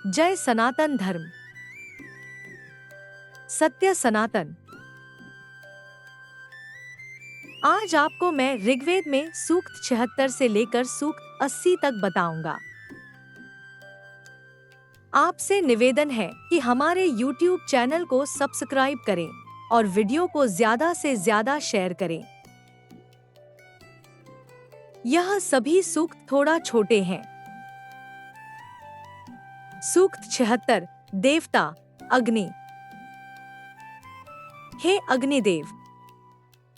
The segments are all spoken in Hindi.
जय सनातन धर्म, सत्य सनातन। आज आपको मैं ऋग्वेद में सूक्त 76 से लेकर सूक्त 80 तक बताऊंगा। आपसे निवेदन है कि हमारे YouTube चैनल को सब्सक्राइब करें और वीडियो को ज्यादा से ज्यादा शेयर करें। यह सभी सूक्त थोड़ा छोटे हैं। सूक्त 76 देवता अग्नि। हे अग्निदेव,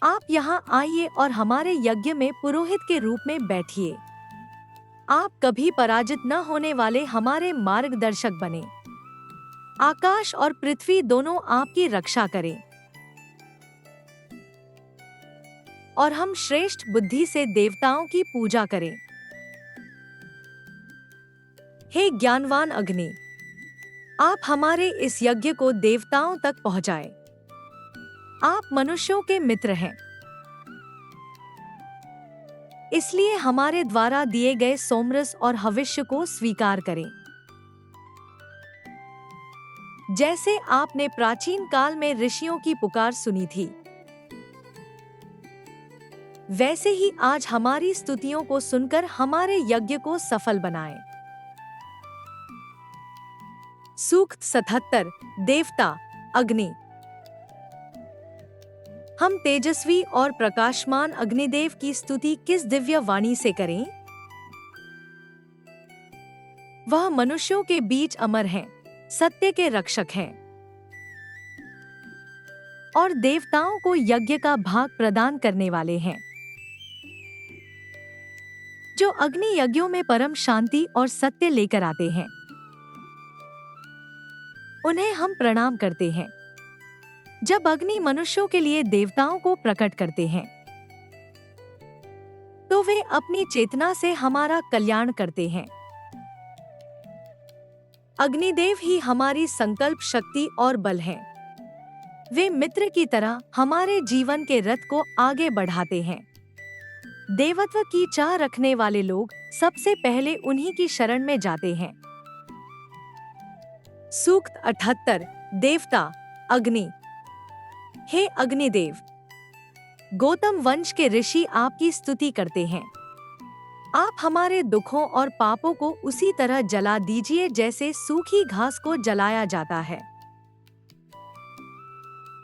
आप यहाँ आइए और हमारे यज्ञ में पुरोहित के रूप में बैठिए। आप कभी पराजित न होने वाले हमारे मार्गदर्शक बने। आकाश और पृथ्वी दोनों आपकी रक्षा करें और हम श्रेष्ठ बुद्धि से देवताओं की पूजा करें। हे ज्ञानवान अग्नि, आप हमारे इस यज्ञ को देवताओं तक पहुंचाएं। आप मनुष्यों के मित्र हैं, इसलिए हमारे द्वारा दिए गए सोमरस और हविष्य को स्वीकार करें। जैसे आपने प्राचीन काल में ऋषियों की पुकार सुनी थी, वैसे ही आज हमारी स्तुतियों को सुनकर हमारे यज्ञ को सफल बनाएं। सूक्त 77 देवता अग्नि। हम तेजस्वी और प्रकाशमान अग्निदेव की स्तुति किस दिव्य वाणी से करें? वह मनुष्यों के बीच अमर हैं, सत्य के रक्षक हैं और देवताओं को यज्ञ का भाग प्रदान करने वाले हैं। जो अग्नि यज्ञों में परम शांति और सत्य लेकर आते हैं, उन्हें हम प्रणाम करते हैं। जब अग्नि मनुष्यों के लिए देवताओं को प्रकट करते हैं, तो वे अपनी चेतना से हमारा कल्याण करते हैं। अग्निदेव ही हमारी संकल्प शक्ति और बल हैं। वे मित्र की तरह हमारे जीवन के रथ को आगे बढ़ाते हैं। देवत्व की चाह रखने वाले लोग सबसे पहले उन्हीं की शरण में जाते हैं। सूक्त 78 देवता अग्नि। हे अग्निदेव, गौतम वंश के ऋषि आपकी स्तुति करते हैं। आप हमारे दुखों और पापों को उसी तरह जला दीजिए जैसे सूखी घास को जलाया जाता है।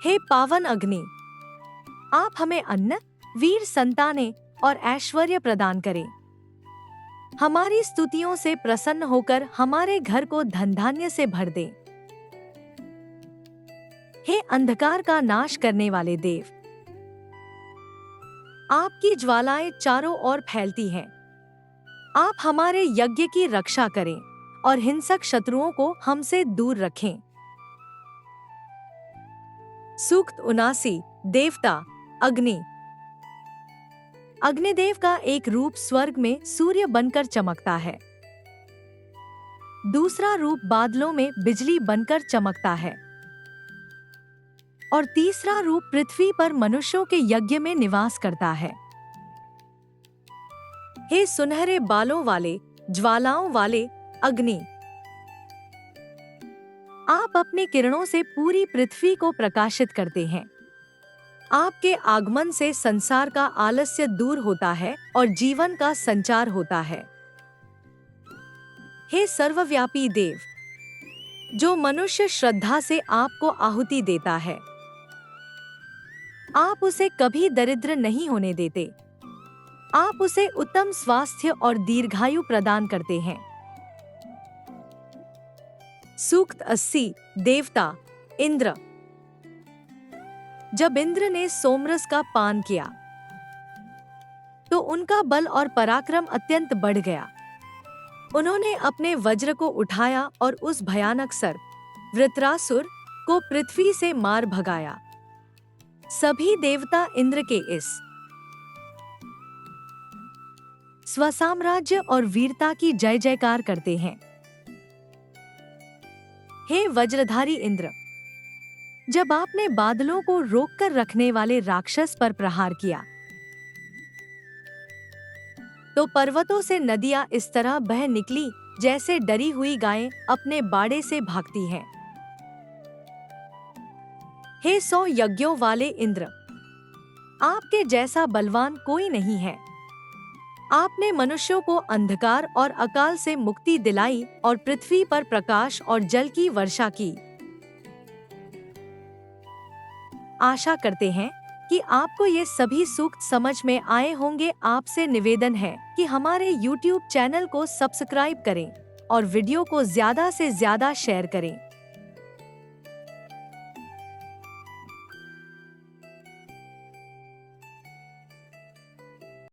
हे पावन अग्नि, आप हमें अन्न, वीर संतानें और ऐश्वर्य प्रदान करें। हमारी स्तुतियों से प्रसन्न होकर हमारे घर को धन धान्य से भर दें। हे अंधकार का नाश करने वाले देव, आपकी ज्वालाएं चारों ओर फैलती हैं। आप हमारे यज्ञ की रक्षा करें और हिंसक शत्रुओं को हमसे दूर रखें। सूक्त 79 देवता अग्नि। अग्निदेव का एक रूप स्वर्ग में सूर्य बनकर चमकता है। दूसरा रूप बादलों में बिजली बनकर चमकता है और तीसरा रूप पृथ्वी पर मनुष्यों के यज्ञ में निवास करता है। हे सुनहरे बालों वाले, ज्वालाओं वाले अग्नि, आप अपने किरणों से पूरी पृथ्वी को प्रकाशित करते हैं। आपके आगमन से संसार का आलस्य दूर होता है और जीवन का संचार होता है। हे सर्वव्यापी देव, जो मनुष्य श्रद्धा से आपको आहुति देता है, आप उसे कभी दरिद्र नहीं होने देते। आप उसे उत्तम स्वास्थ्य और दीर्घायु प्रदान करते हैं। सूक्त 80 देवता इंद्र। जब इंद्र ने सोमरस का पान किया, तो उनका बल और पराक्रम अत्यंत बढ़ गया। उन्होंने अपने वज्र को उठाया और उस भयानक सर्प वृत्रासुर को पृथ्वी से मार भगाया। सभी देवता इंद्र के इस स्वसाम्राज्य और वीरता की जय जयकार करते हैं। हे वज्रधारी इंद्र, जब आपने बादलों को रोककर रखने वाले राक्षस पर प्रहार किया, तो पर्वतों से नदियां इस तरह बह निकली जैसे डरी हुई गायें अपने बाड़े से भागती हैं। हे 100 यज्ञों वाले इंद्र, आपके जैसा बलवान कोई नहीं है। आपने मनुष्यों को अंधकार और अकाल से मुक्ति दिलाई और पृथ्वी पर प्रकाश और जल की वर्षा की। आशा करते हैं कि आपको ये सभी सूक्त समझ में आए होंगे। आपसे निवेदन है कि हमारे YouTube चैनल को सब्सक्राइब करें और वीडियो को ज्यादा से ज्यादा शेयर करें।